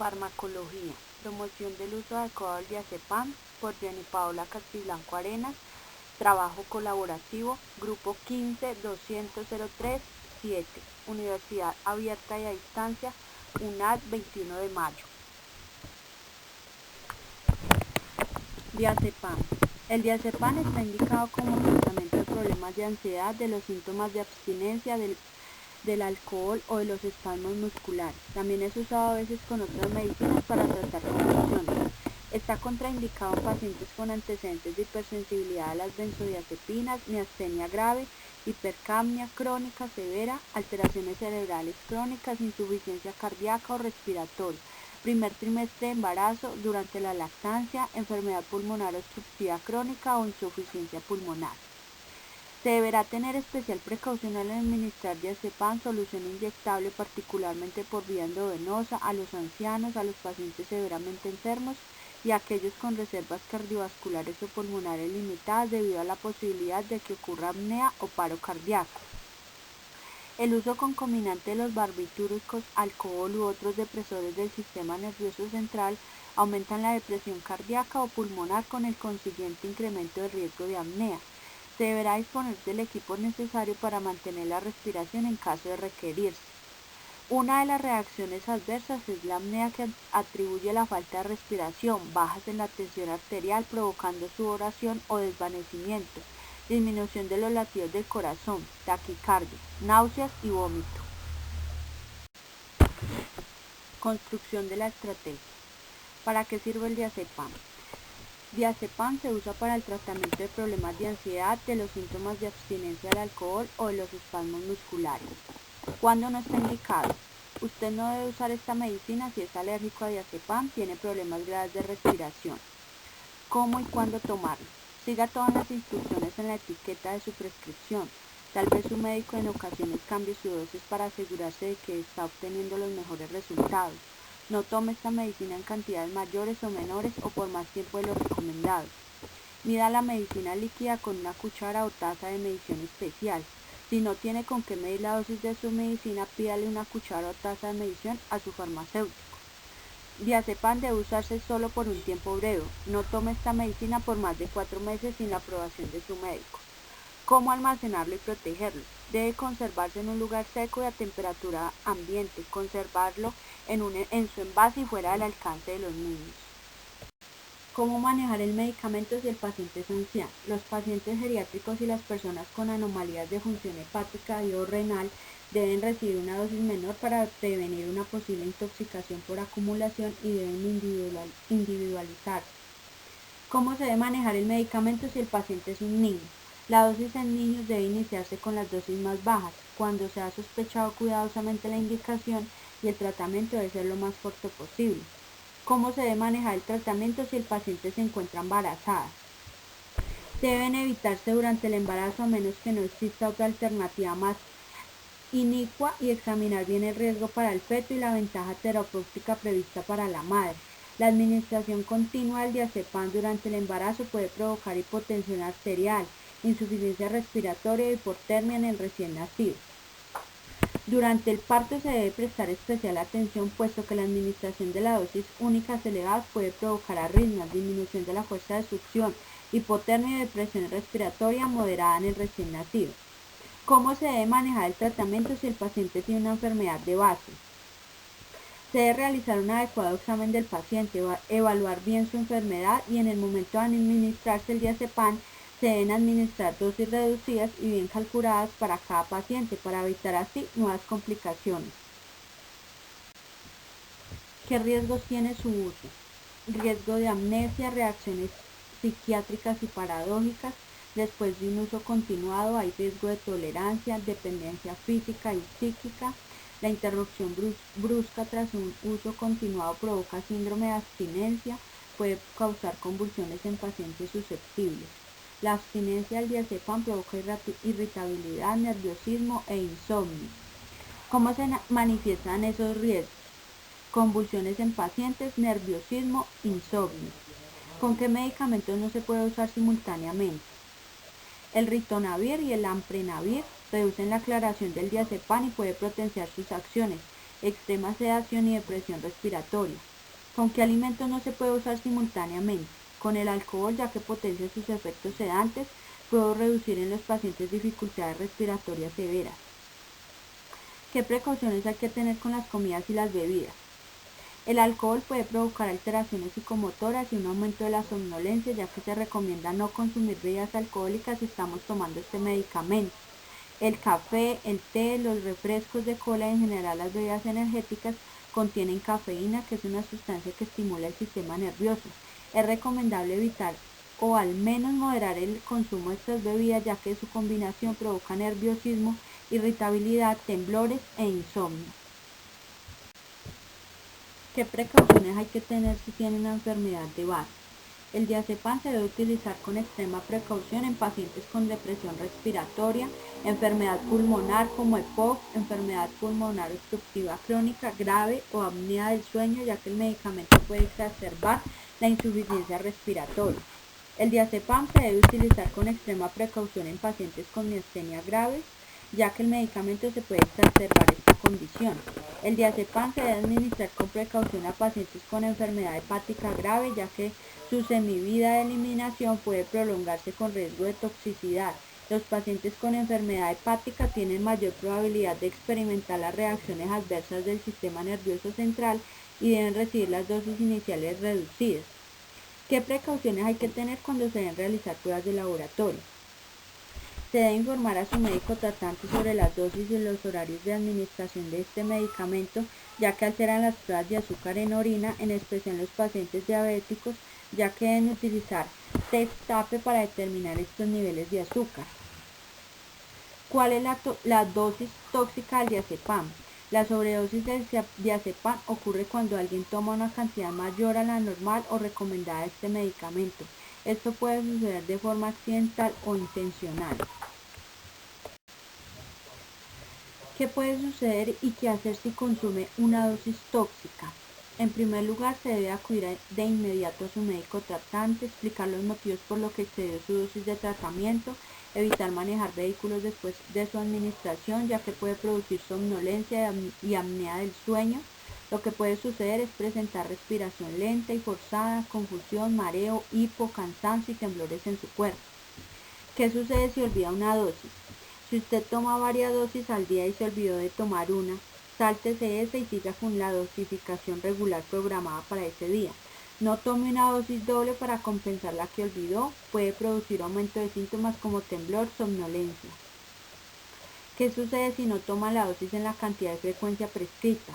Farmacología. Promoción del uso adecuado del diazepam por Jenny Paola Castiblanco Arenas. Trabajo colaborativo. Grupo 15-200-03-7. Universidad Abierta y a Distancia. UNAD 21 de mayo. Diazepam. El diazepam está indicado como tratamiento de problemas de ansiedad, de los síntomas de abstinencia, del alcohol o de los espasmos musculares. También es usado a veces con otras medicinas para tratar convulsiones. Está contraindicado en pacientes con antecedentes de hipersensibilidad a las benzodiazepinas, miastenia grave, hipercapnia crónica severa, alteraciones cerebrales crónicas, insuficiencia cardíaca o respiratoria, primer trimestre de embarazo, durante la lactancia, enfermedad pulmonar obstructiva crónica o insuficiencia pulmonar. Se deberá tener especial precaución al administrar diazepam, solución inyectable particularmente por vía endovenosa, a los ancianos, a los pacientes severamente enfermos y a aquellos con reservas cardiovasculares o pulmonares limitadas debido a la posibilidad de que ocurra apnea o paro cardíaco. El uso concomitante de los barbitúricos, alcohol u otros depresores del sistema nervioso central aumentan la depresión cardíaca o pulmonar con el consiguiente incremento del riesgo de apnea. Se deberá disponer del equipo necesario para mantener la respiración en caso de requerirse. Una de las reacciones adversas es la apnea, que atribuye a la falta de respiración, bajas en la tensión arterial provocando sudoración o desvanecimiento, disminución de los latidos del corazón, taquicardia, náuseas y vómito. Construcción de la estrategia. ¿Para qué sirve el diazepam? Diazepam se usa para el tratamiento de problemas de ansiedad, de los síntomas de abstinencia del alcohol o de los espasmos musculares. ¿Cuándo no está indicado? Usted no debe usar esta medicina si es alérgico a diazepam, tiene problemas graves de respiración. ¿Cómo y cuándo tomarlo? Siga todas las instrucciones en la etiqueta de su prescripción. Tal vez su médico en ocasiones cambie su dosis para asegurarse de que está obteniendo los mejores resultados. No tome esta medicina en cantidades mayores o menores o por más tiempo de lo recomendado. Mida la medicina líquida con una cuchara o taza de medición especial. Si no tiene con qué medir la dosis de su medicina, pídale una cuchara o taza de medición a su farmacéutico. Diazepam debe usarse solo por un tiempo breve. No tome esta medicina por más de 4 meses sin la aprobación de su médico. ¿Cómo almacenarlo y protegerlo? Debe conservarse en un lugar seco y a temperatura ambiente. Conservarlo en su envase y fuera del alcance de los niños. ¿Cómo manejar el medicamento si el paciente es anciano? Los pacientes geriátricos y las personas con anomalías de función hepática y o renal deben recibir una dosis menor para prevenir una posible intoxicación por acumulación y deben individualizarse. ¿Cómo se debe manejar el medicamento si el paciente es un niño? La dosis en niños debe iniciarse con las dosis más bajas, cuando se ha sospechado cuidadosamente la indicación, y el tratamiento debe ser lo más corto posible. ¿Cómo se debe manejar el tratamiento si el paciente se encuentra embarazada? Deben evitarse durante el embarazo a menos que no exista otra alternativa más inicua y examinar bien el riesgo para el feto y la ventaja terapéutica prevista para la madre. La administración continua del diazepam durante el embarazo puede provocar hipotensión arterial, insuficiencia respiratoria y hipotermia en el recién nacido. Durante el parto se debe prestar especial atención, puesto que la administración de la dosis únicas elevadas puede provocar arritmias, disminución de la fuerza de succión, hipotermia y depresión respiratoria moderada en el recién nacido. ¿Cómo se debe manejar el tratamiento si el paciente tiene una enfermedad de base? Se debe realizar un adecuado examen del paciente, evaluar bien su enfermedad y en el momento de administrarse el diazepam se deben administrar dosis reducidas y bien calculadas para cada paciente para evitar así nuevas complicaciones. ¿Qué riesgos tiene su uso? Riesgo de amnesia, reacciones psiquiátricas y paradójicas. Después de un uso continuado hay riesgo de tolerancia, dependencia física y psíquica. La interrupción brusca tras un uso continuado provoca síndrome de abstinencia, puede causar convulsiones en pacientes susceptibles. La abstinencia al diazepam provoca irritabilidad, nerviosismo e insomnio. ¿Cómo se manifiestan esos riesgos? Convulsiones en pacientes, nerviosismo, insomnio. ¿Con qué medicamentos no se puede usar simultáneamente? El ritonavir y el amprenavir reducen la aclaración del diazepam y puede potenciar sus acciones, extrema sedación y depresión respiratoria. ¿Con qué alimentos no se puede usar simultáneamente? Con el alcohol, ya que potencia sus efectos sedantes, puede reducir en los pacientes dificultades respiratorias severas. ¿Qué precauciones hay que tener con las comidas y las bebidas? El alcohol puede provocar alteraciones psicomotoras y un aumento de la somnolencia, ya que se recomienda no consumir bebidas alcohólicas si estamos tomando este medicamento. El café, el té, los refrescos de cola y en general las bebidas energéticas contienen cafeína, que es una sustancia que estimula el sistema nervioso. Es recomendable evitar o al menos moderar el consumo de estas bebidas, ya que su combinación provoca nerviosismo, irritabilidad, temblores e insomnio. ¿Qué precauciones hay que tener si tiene una enfermedad de base? El diazepam se debe utilizar con extrema precaución en pacientes con depresión respiratoria, enfermedad pulmonar como EPOC, enfermedad pulmonar obstructiva crónica grave o apnea del sueño, ya que el medicamento puede exacerbar la insuficiencia respiratoria. El diazepam se debe utilizar con extrema precaución en pacientes con miastenia grave, ya que el medicamento se puede exacerbar esta condición. El diazepam se debe administrar con precaución a pacientes con enfermedad hepática grave, ya que su semivida de eliminación puede prolongarse con riesgo de toxicidad. Los pacientes con enfermedad hepática tienen mayor probabilidad de experimentar las reacciones adversas del sistema nervioso central y deben recibir las dosis iniciales reducidas. ¿Qué precauciones hay que tener cuando se deben realizar pruebas de laboratorio? Se debe informar a su médico tratante sobre las dosis y los horarios de administración de este medicamento, ya que alteran las pruebas de azúcar en orina, en especial en los pacientes diabéticos, ya que deben utilizar test TAPE para determinar estos niveles de azúcar. ¿Cuál es la dosis tóxica del diazepam? La sobredosis del diazepam ocurre cuando alguien toma una cantidad mayor a la normal o recomendada de este medicamento. Esto puede suceder de forma accidental o intencional. ¿Qué puede suceder y qué hacer si consume una dosis tóxica? En primer lugar, se debe acudir de inmediato a su médico tratante, explicar los motivos por los que excedió su dosis de tratamiento, evitar manejar vehículos después de su administración, ya que puede producir somnolencia y apnea del sueño. Lo que puede suceder es presentar respiración lenta y forzada, confusión, mareo, hipo, cansancio y temblores en su cuerpo. ¿Qué sucede si olvida una dosis? Si usted toma varias dosis al día y se olvidó de tomar una, sáltese esa y siga con la dosificación regular programada para ese día. No tome una dosis doble para compensar la que olvidó, puede producir aumento de síntomas como temblor, somnolencia. ¿Qué sucede si no toma la dosis en la cantidad y frecuencia prescrita?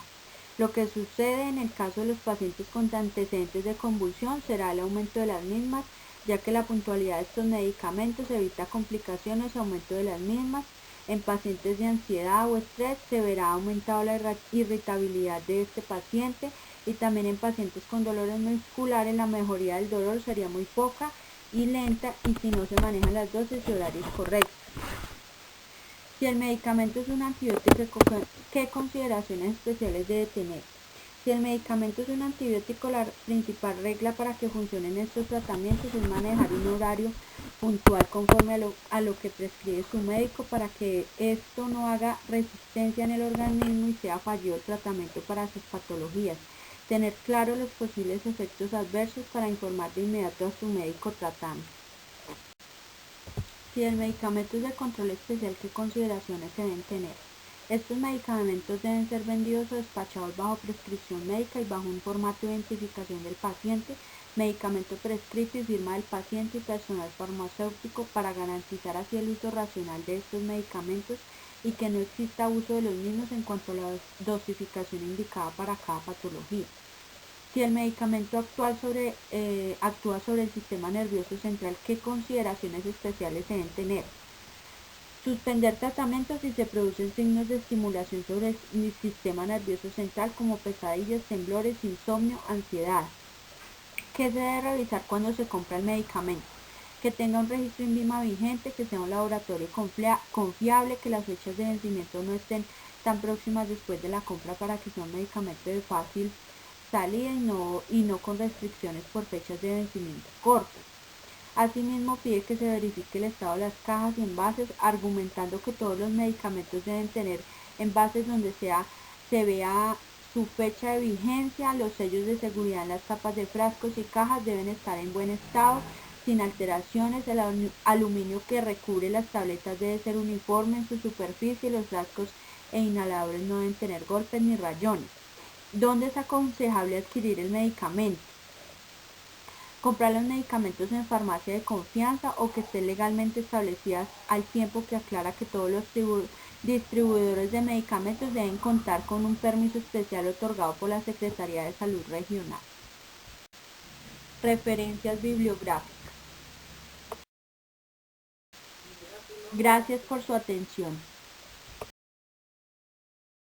Lo que sucede en el caso de los pacientes con antecedentes de convulsión será el aumento de las mismas, ya que la puntualidad de estos medicamentos evita complicaciones o aumento de las mismas. En pacientes de ansiedad o estrés se verá aumentado la irritabilidad de este paciente, y también en pacientes con dolores musculares la mejoría del dolor sería muy poca y lenta, y si no se manejan las dosis y horarios correctos. Si el medicamento es un antibiótico, ¿qué consideraciones especiales debe tener? Si el medicamento es un antibiótico, la principal regla para que funcionen estos tratamientos es manejar un horario puntual conforme a lo que prescribe su médico, para que esto no haga resistencia en el organismo y sea fallido el tratamiento para sus patologías. Tener claro los posibles efectos adversos para informar de inmediato a su médico tratante. Si el medicamento es de control especial, ¿qué consideraciones se deben tener? Estos medicamentos deben ser vendidos o despachados bajo prescripción médica y bajo un formato de identificación del paciente, medicamento prescrito y firma del paciente y personal farmacéutico, para garantizar así el uso racional de estos medicamentos y que no exista abuso de los mismos en cuanto a la dosificación indicada para cada patología. Si el medicamento actúa sobre el sistema nervioso central, ¿qué consideraciones especiales se deben tener? Suspender tratamientos si se producen signos de estimulación sobre el sistema nervioso central, como pesadillas, temblores, insomnio, ansiedad. ¿Qué se debe realizar cuando se compra el medicamento? Que tenga un registro INVIMA vigente, que sea un laboratorio confiable, que las fechas de vencimiento no estén tan próximas después de la compra para que sea un medicamento de fácil salida y no con restricciones por fechas de vencimiento cortas. Asimismo, pide que se verifique el estado de las cajas y envases, argumentando que todos los medicamentos deben tener envases donde se vea su fecha de vigencia, los sellos de seguridad en las tapas de frascos y cajas deben estar en buen estado, sin alteraciones, el aluminio que recubre las tabletas debe ser uniforme en su superficie y los frascos e inhaladores no deben tener golpes ni rayones. ¿Dónde es aconsejable adquirir el medicamento? Comprar los medicamentos en farmacia de confianza o que estén legalmente establecidas, al tiempo que aclara que todos los distribuidores de medicamentos deben contar con un permiso especial otorgado por la Secretaría de Salud Regional. Referencias bibliográficas. Gracias por su atención.